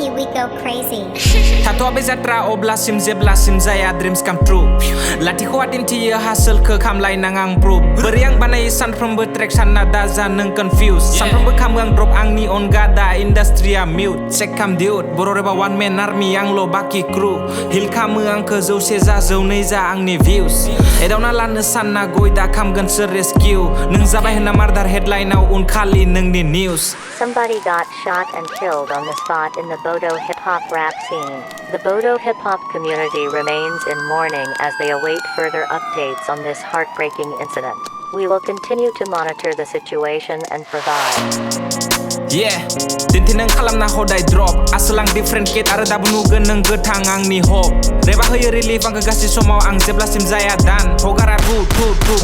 Lowkey, we go crazy. Tato bezatra oblasim zeblasim zaya dreams come true. Latiko atinti ya hasil ke kamlai nangang proof. Beriang banai san from traction nada zaneng confused. San from kamu drop angni on gada industry mute. Check kam diut bororeba one man army yang lo baki crew. Hil kamu ang ke zau seza zau neza angni views. Edauna lan san na goida kam gan se rescue. Neng zabai na mardar headline au un kali neng ni news. Somebody got shot and killed on the spot in the Bodo hip-hop rap scene. The Bodo hip-hop community remains in mourning as they await further updates on this heartbreaking incident. We will continue to monitor the situation and provide. Yeah, dintineng kalam na hodai drop. Asalang different kit ada dabunu geneng getang ang ni hope. Reba hoye relief ang kegasi somau ang zeblasim zaya dan hogara tu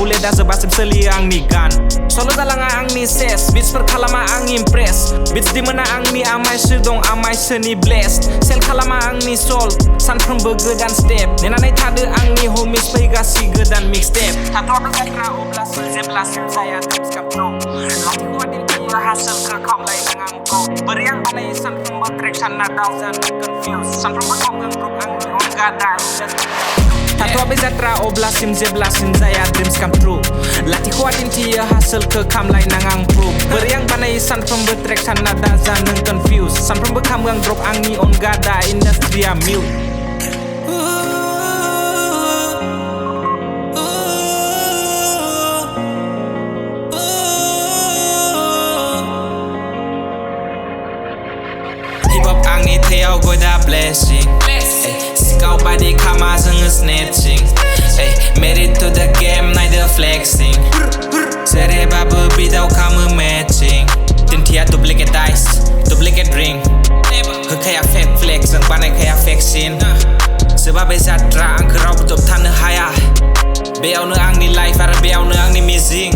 bule da sebasim seli ang ni gan. Solo dalanga ang ni ses, beats per kalama ang impress. Beats di mana ang ni amai sedong amai seni blessed. Sel kalama ang ni soul, san from burger dan step. Nena nai tade ang ni homies pehigasi gedan mixtape. Tato berkata oblasim zeblasim zaya dreams come true. Lagi kuatin kaya hasil ke kamlai nangang pro. Beriang banai san from traction nada zan confused. San from kamgang group ang ni on gada. Tato bezatra oblasim zeblasim zaya dreams come true. Latih kuatin tia hasil ke kamlai nangang pro. Beriang banai san from traction nada zan confused. San from kamgang group ang ni on gada industry mute. Hip-hop ang ni theo goida blessing. Kau body kama zeng snatching. Made it to the game neither flexing. Sereba berbidau kamu matching. Tintia duplicate dice, duplicate ring. Kaya fake flex, ang panay kaya fake scene. Sebab bezatra ang kerau betul tanah haya. Beau ne ang ni life, ara beau ne ang ni missing.